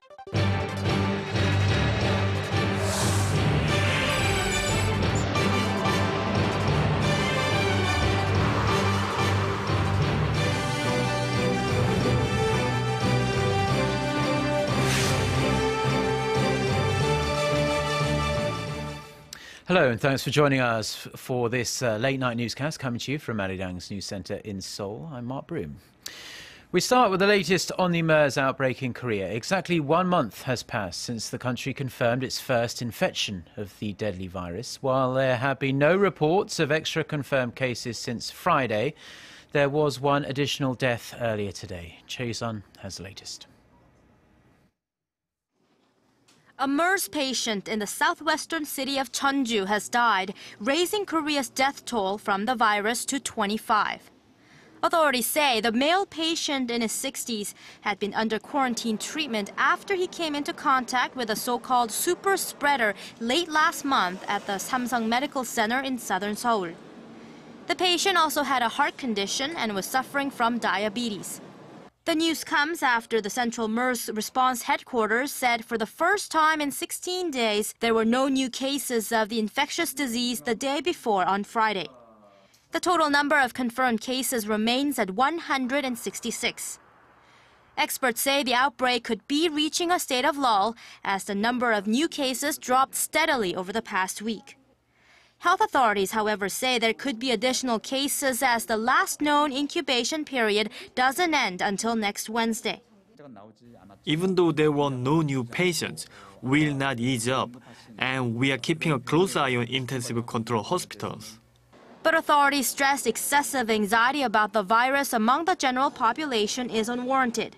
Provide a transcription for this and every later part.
Hello and thanks for joining us for this late night newscast coming to you from Arirang's news centre in Seoul. I'm Mark Broome. We start with the latest on the MERS outbreak in Korea. Exactly 1 month has passed since the country confirmed its first infection of the deadly virus. While there have been no reports of extra confirmed cases since Friday, there was one additional death earlier today. Choi You-sun has the latest. A MERS patient in the southwestern city of Jeonju has died, raising Korea's death toll from the virus to 25. Authorities say the male patient in his 60s had been under quarantine treatment after he came into contact with a so-called super spreader late last month at the Samsung Medical Center in southern Seoul. The patient also had a heart condition and was suffering from diabetes. The news comes after the Central MERS Response Headquarters said for the first time in 16 days there were no new cases of the infectious disease the day before on Friday. The total number of confirmed cases remains at 166. Experts say the outbreak could be reaching a state of lull as the number of new cases dropped steadily over the past week. Health authorities, however, say there could be additional cases as the last known incubation period doesn't end until next Wednesday. Even though there were no new patients, we'll not ease up, and we are keeping a close eye on intensive control hospitals. But authorities stress excessive anxiety about the virus among the general population is unwarranted.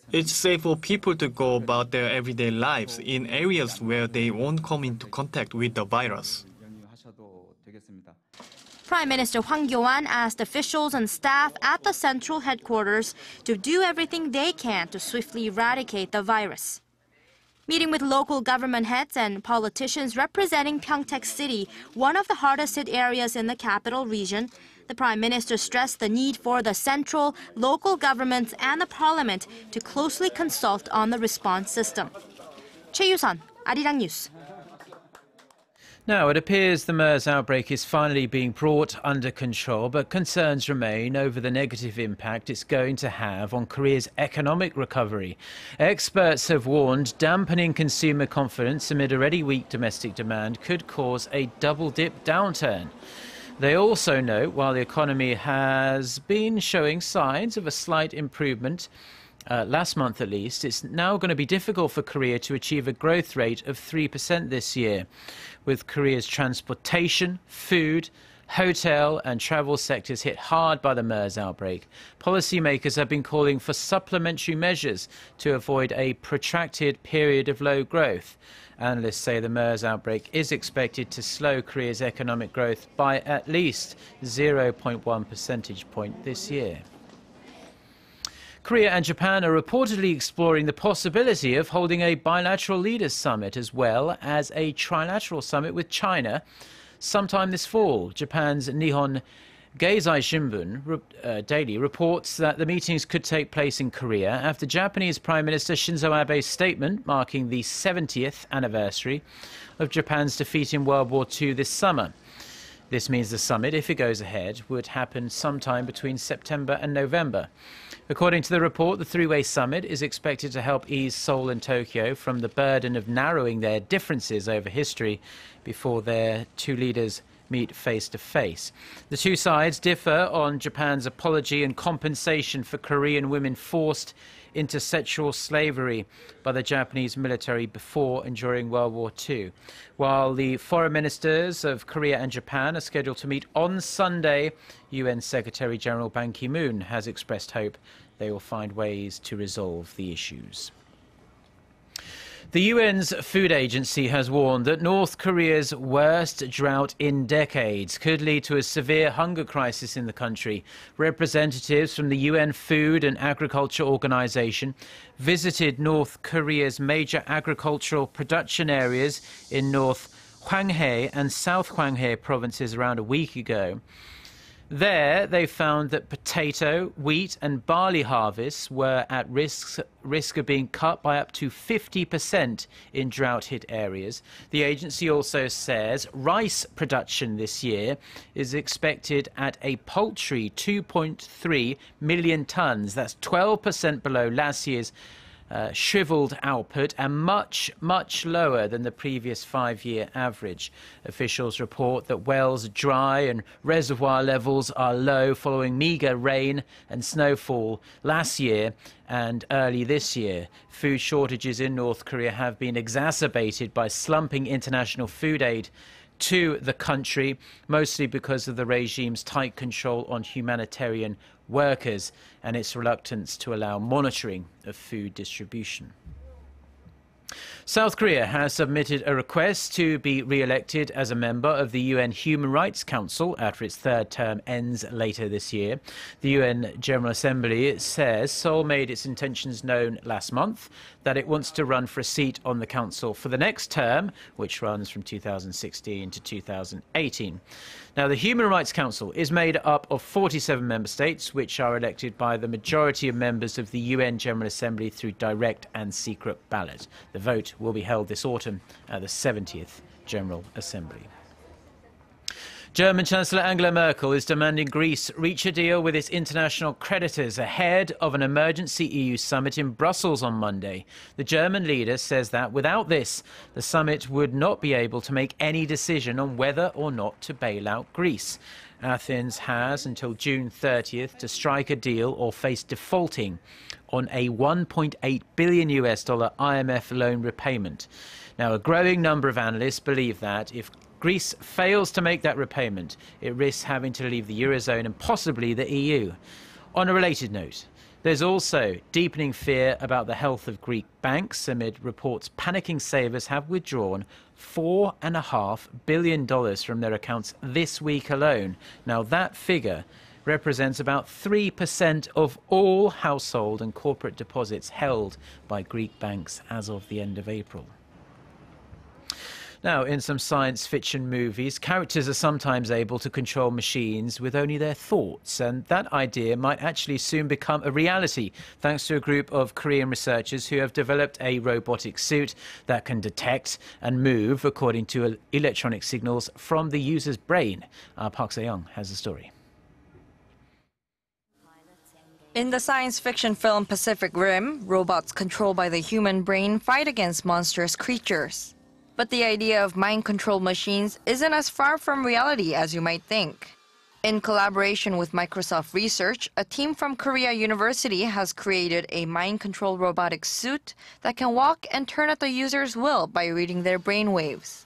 It's safe for people to go about their everyday lives in areas where they won't come into contact with the virus. Prime Minister Hwang Kyo-ahn asked officials and staff at the central headquarters to do everything they can to swiftly eradicate the virus. Meeting with local government heads and politicians representing Pyeongtaek City, one of the hardest hit areas in the capital region, the Prime Minister stressed the need for the central, local governments and the parliament to closely consult on the response system. Choi You-sun, Arirang News. Now, it appears the MERS outbreak is finally being brought under control, but concerns remain over the negative impact it's going to have on Korea's economic recovery. Experts have warned dampening consumer confidence amid already weak domestic demand could cause a double-dip downturn. They also note while the economy has been showing signs of a slight improvement, last month at least, it's now going to be difficult for Korea to achieve a growth rate of 3% this year, with Korea's transportation, food, hotel and travel sectors hit hard by the MERS outbreak. Policymakers have been calling for supplementary measures to avoid a protracted period of low growth. Analysts say the MERS outbreak is expected to slow Korea's economic growth by at least 0.1 percentage point this year. Korea and Japan are reportedly exploring the possibility of holding a bilateral leaders summit as well as a trilateral summit with China sometime this fall. Japan's Nihon Geizai Shimbun Daily reports that the meetings could take place in Korea after Japanese Prime Minister Shinzo Abe's statement marking the 70th anniversary of Japan's defeat in World War II this summer. This means the summit, if it goes ahead, would happen sometime between September and November. According to the report, the three-way summit is expected to help ease Seoul and Tokyo from the burden of narrowing their differences over history before their two leaders meet face-to-face. The two sides differ on Japan's apology and compensation for Korean women forced into sexual slavery by the Japanese military before and during World War II. While the foreign ministers of Korea and Japan are scheduled to meet on Sunday, UN Secretary General Ban Ki-moon has expressed hope they will find ways to resolve the issues. The UN's Food Agency has warned that North Korea's worst drought in decades could lead to a severe hunger crisis in the country. Representatives from the UN Food and Agriculture Organization visited North Korea's major agricultural production areas in North Hwanghae and South Hwanghae provinces around a week ago. There, they found that potato, wheat and barley harvests were at risk of being cut by up to 50% in drought-hit areas. The agency also says rice production this year is expected at a paltry 2.3 million tonnes. That's 12% below last year's shriveled output and much lower than the previous 5-year average. Officials report that wells are dry and reservoir levels are low following meagre rain and snowfall last year and early this year. Food shortages in North Korea have been exacerbated by slumping international food aid to the country, mostly because of the regime's tight control on humanitarian workers and its reluctance to allow monitoring of food distribution. South Korea has submitted a request to be re-elected as a member of the UN Human Rights Council after its third term ends later this year. The UN General Assembly says Seoul made its intentions known last month that it wants to run for a seat on the council for the next term, which runs from 2016 to 2018. Now, the Human Rights Council is made up of 47 member states, which are elected by the majority of members of the UN General Assembly through direct and secret ballot. The vote will be held this autumn at the 70th General Assembly. German Chancellor Angela Merkel is demanding Greece reach a deal with its international creditors ahead of an emergency EU summit in Brussels on Monday. The German leader says that without this, the summit would not be able to make any decision on whether or not to bail out Greece. Athens has until June 30th to strike a deal or face defaulting on a $1.8 billion IMF loan repayment. Now, a growing number of analysts believe that if Greece fails to make that repayment, it risks having to leave the Eurozone and possibly the EU. On a related note, there's also deepening fear about the health of Greek banks amid reports panicking savers have withdrawn $4.5 billion from their accounts this week alone. Now, that figure represents about 3% of all household and corporate deposits held by Greek banks as of the end of April. Now, in some science fiction movies, characters are sometimes able to control machines with only their thoughts, and that idea might actually soon become a reality thanks to a group of Korean researchers who have developed a robotic suit that can detect and move according to electronic signals from the user's brain. Park Se-young has the story. In the science fiction film Pacific Rim, robots controlled by the human brain fight against monstrous creatures. But the idea of mind-controlled machines isn't as far from reality as you might think. In collaboration with Microsoft Research, a team from Korea University has created a mind-controlled robotic suit that can walk and turn at the user's will by reading their brainwaves.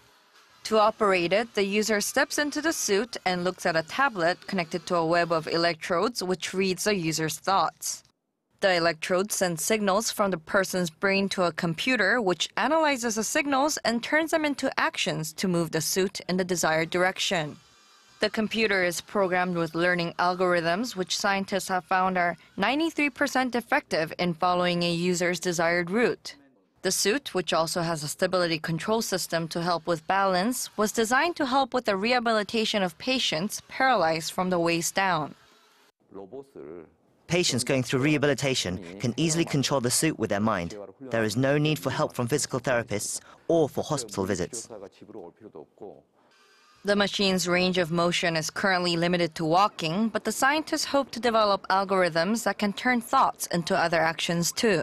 To operate it, the user steps into the suit and looks at a tablet connected to a web of electrodes which reads the user's thoughts. The electrodes send signals from the person's brain to a computer which analyzes the signals and turns them into actions to move the suit in the desired direction. The computer is programmed with learning algorithms which scientists have found are 93% effective in following a user's desired route. The suit, which also has a stability control system to help with balance, was designed to help with the rehabilitation of patients paralyzed from the waist down. Patients going through rehabilitation can easily control the suit with their mind. There is no need for help from physical therapists or for hospital visits. The machine's range of motion is currently limited to walking, but the scientists hope to develop algorithms that can turn thoughts into other actions too.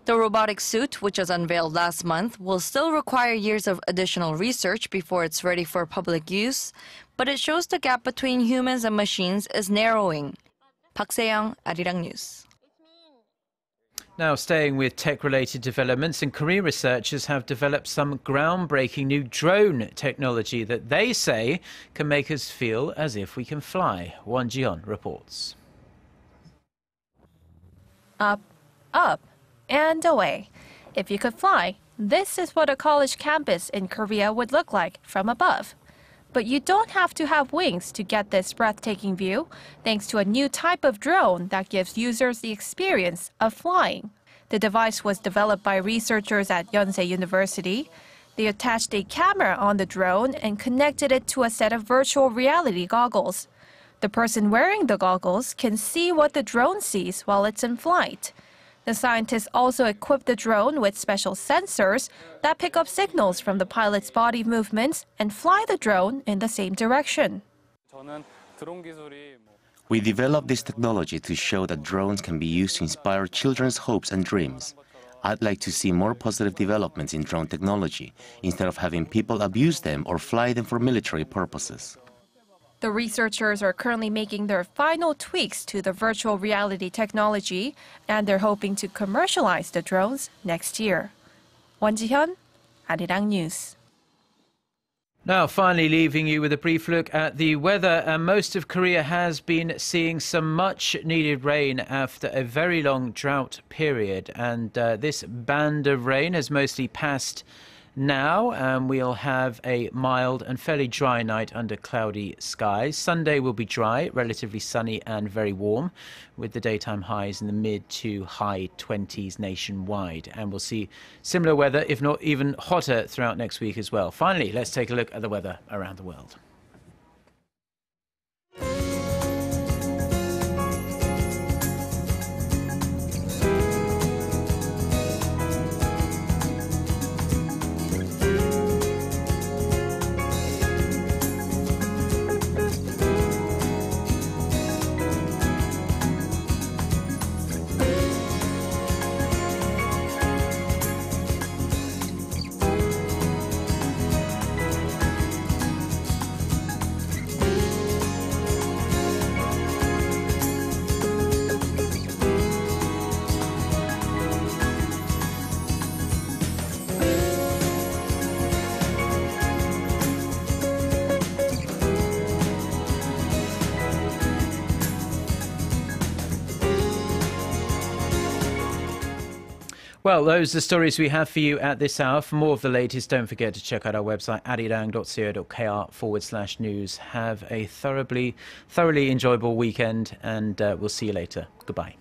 The robotic suit, which was unveiled last month, will still require years of additional research before it's ready for public use, but it shows the gap between humans and machines is narrowing. Park Se-young, Arirang News. Now, staying with tech-related developments, and Korean researchers have developed some groundbreaking new drone technology that they say can make us feel as if we can fly. Won Ji-yeon reports. Up, up, and away. If you could fly, this is what a college campus in Korea would look like from above. But you don't have to have wings to get this breathtaking view, thanks to a new type of drone that gives users the experience of flying. The device was developed by researchers at Yonsei University. They attached a camera on the drone and connected it to a set of virtual reality goggles. The The person wearing the goggles can see what the drone sees while it's in flight. The scientists also equipped the drone with special sensors that pick up signals from the pilot's body movements and fly the drone in the same direction. We developed this technology to show that drones can be used to inspire children's hopes and dreams. I'd like to see more positive developments in drone technology instead of having people abuse them or fly them for military purposes. The researchers are currently making their final tweaks to the virtual reality technology, and they're hoping to commercialize the drones next year. Won Ji-hyun, Arirang News. Now, finally leaving you with a brief look at the weather. Most of Korea has been seeing some much-needed rain after a very long drought period. And this band of rain has mostly passed now, and we'll have a mild and fairly dry night under cloudy skies. Sunday will be dry, relatively sunny and very warm, with the daytime highs in the mid to high 20s nationwide. And we'll see similar weather, if not even hotter, throughout next week as well. Finally, let's take a look at the weather around the world. Well, those are the stories we have for you at this hour. For more of the latest, don't forget to check out our website, arirang.co.kr/news. Have a thoroughly enjoyable weekend, and we'll see you later. Goodbye.